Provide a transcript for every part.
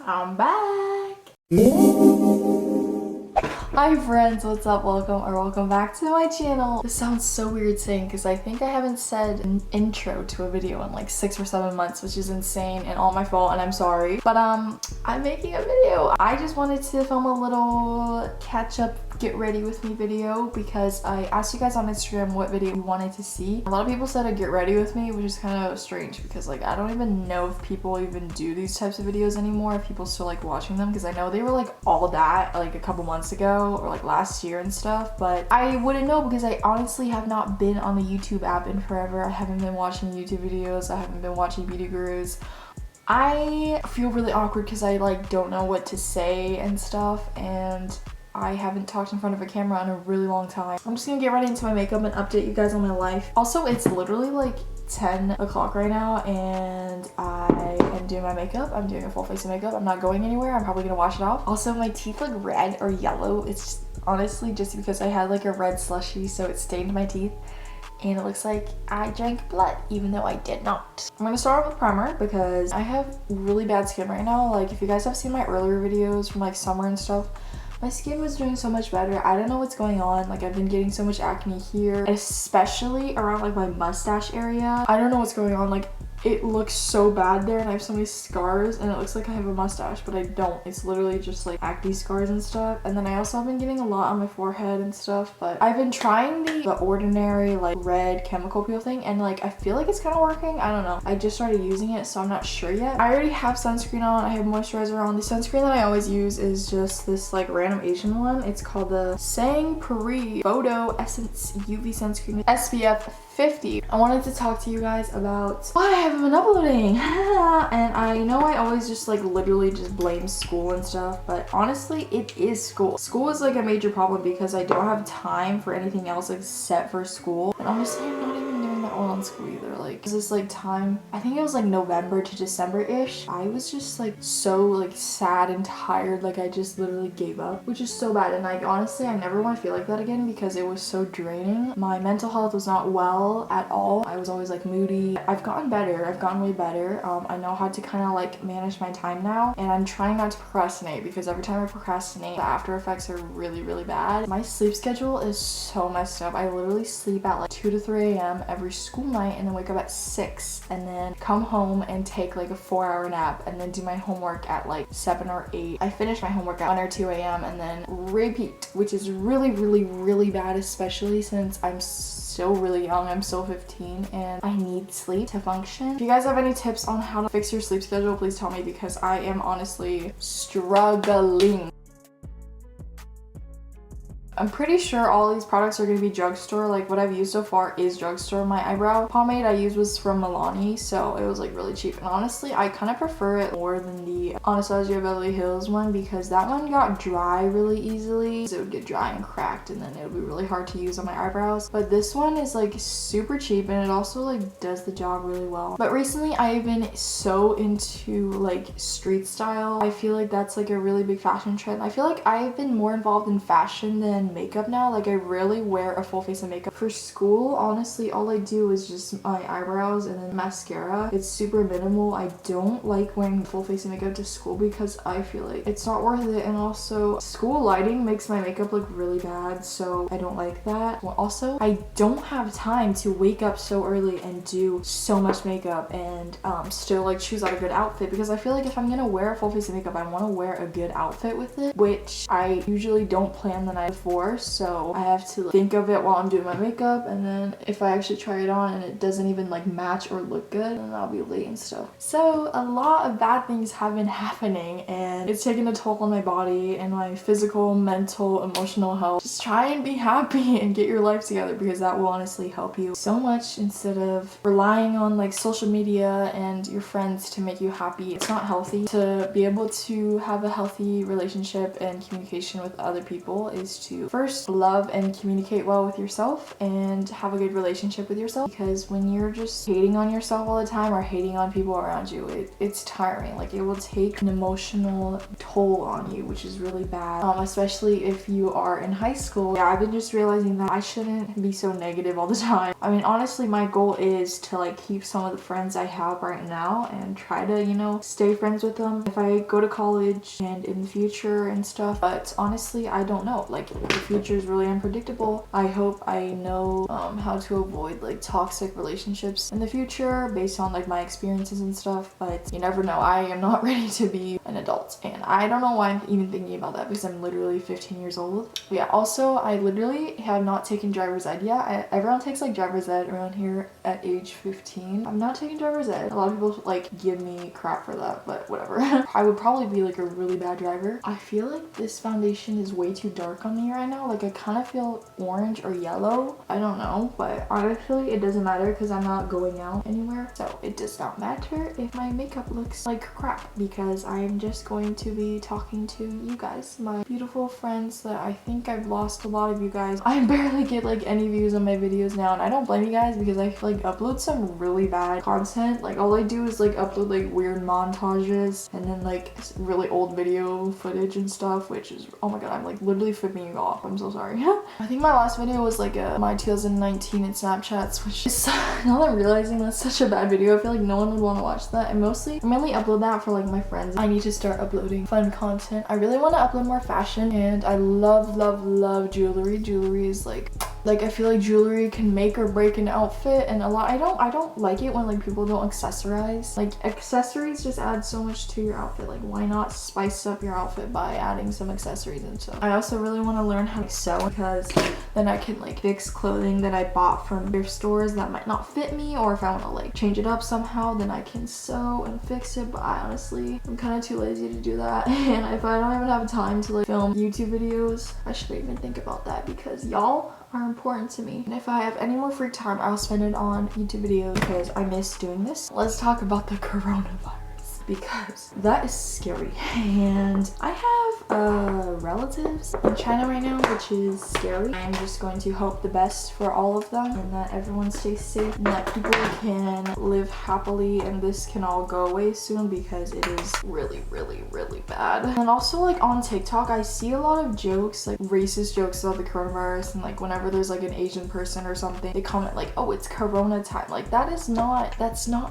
I'm back. Hi friends, what's up? Welcome back to my channel. This sounds so weird saying because I think I haven't said an intro to a video in like 6 or 7 months, which is insane and all my fault and I'm sorry. But I'm making a video. I just wanted to film a little catch up, get ready with me video because I asked you guys on Instagram what video you wanted to see. A lot of people said a get ready with me, which is kind of strange because like I don't even know if people even do these types of videos anymore, if people still like watching them, because I know they were like all that like a couple months ago or like last year and stuff, but I wouldn't know because I honestly have not been on the YouTube app in forever. I haven't been watching YouTube videos, I haven't been watching beauty gurus. I feel really awkward because I like don't know what to say and stuff, and I haven't talked in front of a camera in a really long time. I'm just gonna get right into my makeup and update you guys on my life. Also, it's literally like 10 o'clock right now and I am doing my makeup. I'm doing a full face of makeup. I'm not going anywhere. I'm probably gonna wash it off. Also, my teeth look red or yellow. It's honestly just because I had like a red slushie, so it stained my teeth. And it looks like I drank blood, even though I did not. I'm gonna start off with primer because I have really bad skin right now. Like if you guys have seen my earlier videos from like summer and stuff, my skin was doing so much better. I don't know what's going on. Like I've been getting so much acne here, especially around like my mustache area. I don't know what's going on. Like it looks so bad there and I have so many scars and it looks like I have a mustache, but I don't. It's literally just like acne scars and stuff. And then I also have been getting a lot on my forehead and stuff, but I've been trying the ordinary like red chemical peel thing and like I feel like it's kind of working. I don't know. I just started using it, so I'm not sure yet. I already have sunscreen on. I have moisturizer on. The sunscreen that I always use is just this like random Asian one. It's called the Sang Photo Essence UV Sunscreen SPF 50. I wanted to talk to you guys about why I haven't been uploading. And I know I always just like literally just blame school and stuff, but honestly it is school. School is like a major problem because I don't have time for anything else except for school. And honestly I'm not even doing that well on school either. Like this like time, I think it was like November to December-ish. I was just like so like sad and tired, like I just literally gave up, which is so bad. And like honestly I never want to feel like that again because it was so draining. My mental health was not well at all. I was always like moody. I've gotten better. I've gotten way better. I know how to kind of like manage my time now, and I'm trying not to procrastinate because every time I procrastinate the after effects are really bad. My sleep schedule is so messed up. I literally sleep at like 2 to 3 a.m. every school night and then wake up at 6 and then come home and take like a 4-hour nap and then do my homework at like 7 or 8. I finish my homework at 1 or 2 a.m. and then repeat, which is really bad, especially since I'm still really young. I'm still 15 and I need sleep to function. If you guys have any tips on how to fix your sleep schedule, please tell me because I am honestly struggling. I'm pretty sure all these products are going to be drugstore. Like what I've used so far is drugstore. My eyebrow pomade I used was from Milani, so it was like really cheap. And honestly, I kind of prefer it more than the Anastasia Beverly Hills one because that one got dry really easily. So it would get dry and cracked and then it would be really hard to use on my eyebrows. But this one is like super cheap and it also like does the job really well. But recently I've been so into like street style. I feel like that's like a really big fashion trend. I feel like I've been more involved in fashion than makeup now. Like I rarely wear a full face of makeup. For school, honestly, all I do is just my eyebrows and then mascara. It's super minimal. I don't like wearing full face of makeup to school because I feel like it's not worth it, and also school lighting makes my makeup look really bad, so I don't like that. Well, also, I don't have time to wake up so early and do so much makeup and still like choose out a good outfit because I feel like if I'm gonna wear a full face of makeup, I want to wear a good outfit with it, which I usually don't plan the night before. So I have to think of it while I'm doing my makeup, and then if I actually try it on and it doesn't even like match or look good, then I'll be late and stuff. So a lot of bad things have been happening and it's taken a toll on my body and my physical, mental, emotional health. Just try and be happy and get your life together because that will honestly help you so much instead of relying on like social media and your friends to make you happy. It's not healthy. To be able to have a healthy relationship and communication with other people is to first love and communicate well with yourself and have a good relationship with yourself, because when you're just hating on yourself all the time or hating on people around you, it's tiring. Like, it will take an emotional toll on you, which is really bad, especially if you are in high school. Yeah, I've been just realizing that I shouldn't be so negative all the time. I mean, honestly, my goal is to like keep some of the friends I have right now and try to, you know, stay friends with them if I go to college and in the future and stuff. But honestly, I don't know. Like, the future is really unpredictable. I hope I know how to avoid like toxic relationships in the future based on like my experiences and stuff, but you never know. I am not ready to be an adult, and I don't know why I'm even thinking about that, because I'm literally 15 years old. But yeah, also I literally have not taken driver's ed yet. Everyone takes like driver's ed around here at age 15. I'm not taking driver's ed. A lot of people like give me crap for that, but whatever. I would probably be like a really bad driver. I feel like this foundation is way too dark on me right now. Like, I kind of feel orange or yellow. I don't know, but honestly it doesn't matter because I'm not going out anywhere, so it does not matter if my makeup looks like crap, because I am just going to be talking to you guys, my beautiful friends that I think I've lost a lot of you guys. I barely get like any views on my videos now, and I don't blame you guys because I like upload some really bad content. Like, all I do is like upload like weird montages and then like really old video footage and stuff, which is, oh my god, I'm like literally flipping you off. I'm so sorry. I think my last video was like my 2019 in Snapchats, which is now that I'm realizing that's such a bad video. I feel like no one would want to watch that, and I mainly upload that for like my friends. I need to start uploading fun content. I really want to upload more fashion, and I love jewelry. Jewelry is like I feel like jewelry can make or break an outfit, and I don't like it when like people don't accessorize. Like, accessories just add so much to your outfit. Like, why not spice up your outfit by adding some accessories and stuff. I also really want to learn how to sew, because then I can like fix clothing that I bought from thrift stores that might not fit me, or if I want to like change it up somehow, then I can sew and fix it. But I'm kind of too lazy to do that, and if I don't even have time to like film YouTube videos, I should even think about that, because y'all are important to me, and if I have any more free time, I'll spend it on YouTube videos because I miss doing this. Let's talk about the coronavirus, because that is scary, and I have relatives in China right now, which is scary. I'm just going to hope the best for all of them, and that everyone stays safe, and that people can live happily, and this can all go away soon, because it is really bad. And also, like, on TikTok, I see a lot of jokes, like racist jokes about the coronavirus, and like whenever there's like an Asian person or something, they comment like, oh, it's corona time. Like, that's not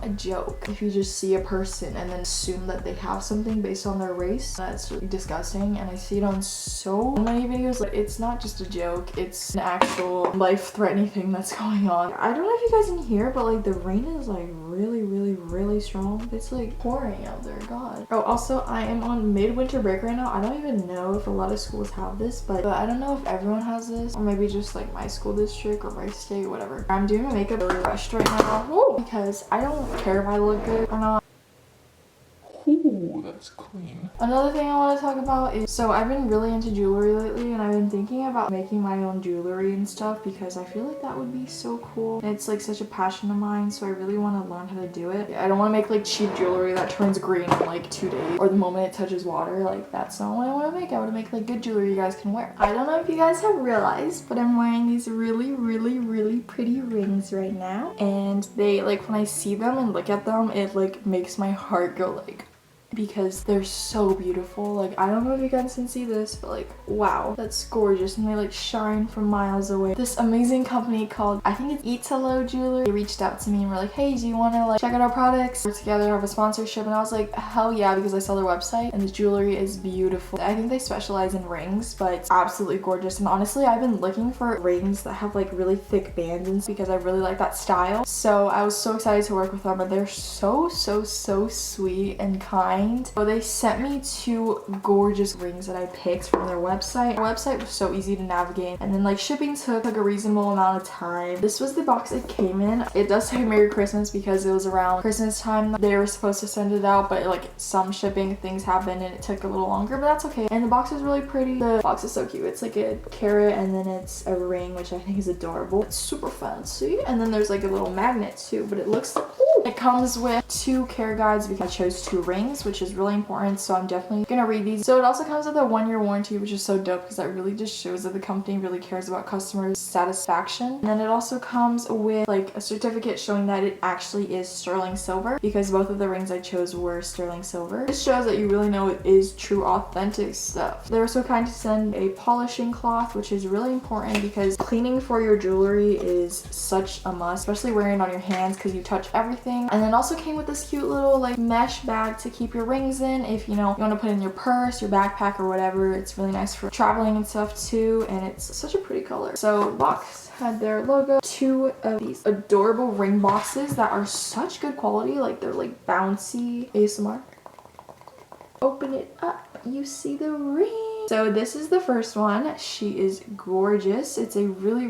a joke. If you just see a person and then assume that they have something based on their race, that's really disgusting, and I see it on so many videos. Like, it's not just a joke, it's an actual life-threatening thing that's going on. I don't know if you guys can hear, but like the rain is like really strong. It's like pouring out there, god. Oh, also, I am on mid-winter break right now. I don't even know if a lot of schools have this, but I don't know if everyone has this, or maybe just like my school district or my state, whatever. I'm doing my makeup really rushed right now, because I don't care if I look good or not. Ooh, that's clean. Another thing I want to talk about is, so I've been really into jewelry lately, and I've been thinking about making my own jewelry and stuff, because I feel like that would be so cool. And it's like such a passion of mine, so I really want to learn how to do it. I don't want to make like cheap jewelry that turns green in like 2 days, or the moment it touches water. Like, that's not what I want to make. I want to make like good jewelry you guys can wear. I don't know if you guys have realized, but I'm wearing these really pretty rings right now, and they, like, when I see them and look at them, it like makes my heart go like, because they're so beautiful. Like, I don't know if you guys can see this, but like, wow, that's gorgeous, and they like shine from miles away. This amazing company called, I think it's ITALO Jewelry, they reached out to me and were like, hey, do you want to like check out our products, work together, have a sponsorship? And I was like, hell yeah, because I saw their website and the jewelry is beautiful. I think they specialize in rings, but it's absolutely gorgeous. And honestly, I've been looking for rings that have like really thick bands, because I really like that style. So I was so excited to work with them, and they're so sweet and kind. So they sent me 2 gorgeous rings that I picked from their website. Their website was so easy to navigate, and then like shipping took like a reasonable amount of time. This was the box it came in. It does say Merry Christmas because it was around Christmas time they were supposed to send it out, but like some shipping things happened and it took a little longer, but that's okay. And the box is really pretty. The box is so cute. It's like a carrot, and then it's a ring, which I think is adorable. It's super fancy, and then there's like a little magnet too, but it looks like, ooh, It comes with 2 care guides because I chose 2 rings, which is really important, so I'm definitely gonna read these. So it also comes with a 1-year warranty, which is so dope because that really just shows that the company really cares about customer satisfaction. And then it also comes with like a certificate showing that it actually is sterling silver, because both of the rings I chose were sterling silver. This shows that you really know it is true authentic stuff. They were so kind to send a polishing cloth, which is really important because cleaning for your jewelry is such a must, especially wearing it on your hands because you touch everything. And then also came with this cute little like mesh bag to keep your rings in if you know you want to put in your purse, your backpack, or whatever. It's really nice for traveling and stuff too, and it's such a pretty color. So box had their logo, 2 of these adorable ring boxes that are such good quality, like they're like bouncy. ASMR. Open it up, you see the ring. So this is the first one. She is gorgeous. It's a really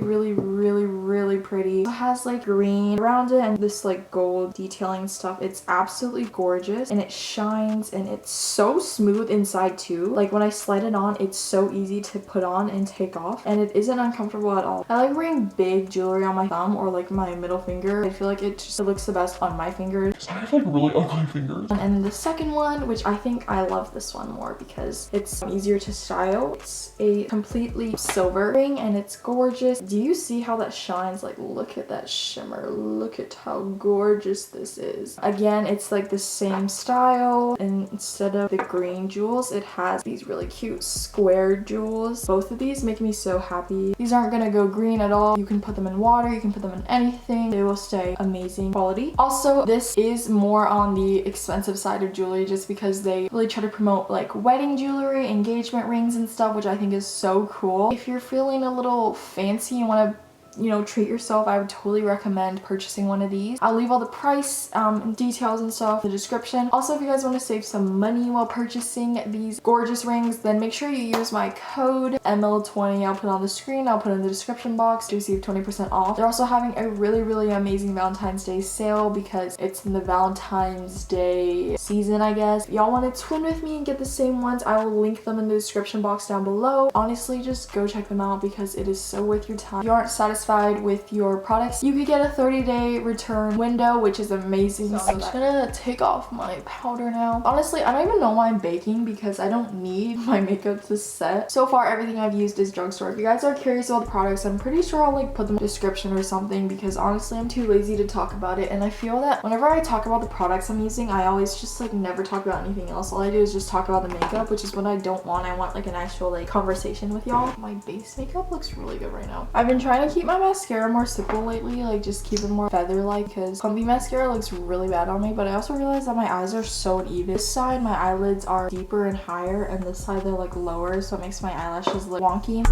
pretty. It has like green around it and this like gold detailing stuff. It's absolutely gorgeous and it shines and it's so smooth inside too. Like when I slide it on, it's so easy to put on and take off and it isn't uncomfortable at all. I like wearing big jewelry on my thumb or like my middle finger. I feel like it looks the best on my fingers. I have like really ugly fingers. And the second one, which I think I love this one more because it's easier to style. It's a completely silver ring and it's gorgeous. Do you see how that shines? Like look at that shimmer. Look at how gorgeous this is. Again, it's like the same style, and instead of the green jewels, it has these really cute square jewels. Both of these make me so happy. These aren't gonna go green at all. You can put them in water, you can put them in anything. They will stay amazing quality. Also, this is more on the expensive side of jewelry just because they really try to promote like wedding jewelry, engagement rings and stuff, which I think is so cool. If you're feeling a little fancy and want to, you know, treat yourself, I would totally recommend purchasing one of these. I'll leave all the price and details and stuff in the description. Also, if you guys want to save some money while purchasing these gorgeous rings, then make sure you use my code ML20. I'll put it on the screen, I'll put it in the description box to receive 20% off. They're also having a really amazing Valentine's Day sale because it's in the Valentine's Day season, I guess. If y'all want to twin with me and get the same ones, I will link them in the description box down below. Honestly, just go check them out because it is so worth your time. If you aren't satisfied with your products, you could get a 30-day return window, which is amazing. So I'm just gonna take off my powder now. Honestly, I don't even know why I'm baking because I don't need my makeup to set. So far, everything I've used is Drugstore. If you guys are curious about the products, I'm pretty sure I'll like put them in the description or something because honestly, I'm too lazy to talk about it. And I feel that whenever I talk about the products I'm using, I always just like never talk about anything else. All I do is just talk about the makeup, which is what I don't want. I want like an actual like conversation with y'all. My base makeup looks really good right now. I've been trying to keep my mascara more simple lately, like just keep it more feather-like because clumpy mascara looks really bad on me, but I also realized that my eyes are so uneven. This side, my eyelids are deeper and higher, and this side they're like lower, so it makes my eyelashes look wonky.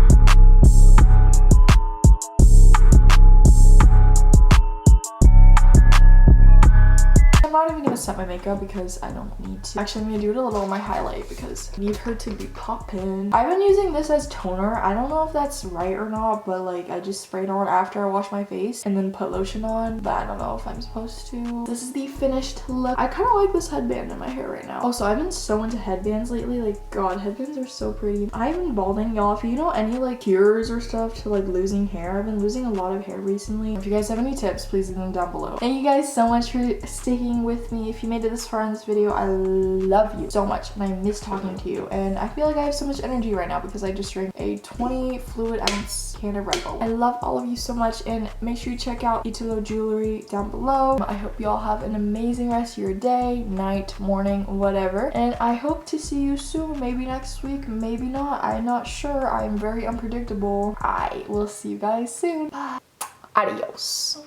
I'm not even gonna set my makeup because I don't need to. Actually, I'm gonna do it a little on my highlight because I need her to be poppin'. I've been using this as toner. I don't know if that's right or not, but like I just sprayed on after I wash my face and then put lotion on, but I don't know if I'm supposed to. This is the finished look. I kind of like this headband in my hair right now. Also, I've been so into headbands lately. Like, God, headbands are so pretty. I've been balding, y'all. If you know any like cures or stuff to like losing hair, I've been losing a lot of hair recently. If you guys have any tips, please leave them down below. Thank you guys so much for sticking with me. If you made it this far in this video, I love you so much and I miss talking to you, and I feel like I have so much energy right now because I just drank a 20 fluid ounce can of Red Bull. I love all of you so much, and make sure you check out ITALO jewelry down below. I hope you all have an amazing rest of your day, night, morning, whatever, and I hope to see you soon. Maybe next week, maybe not. I'm not sure. I'm very unpredictable. I will see you guys soon. Bye. Adios.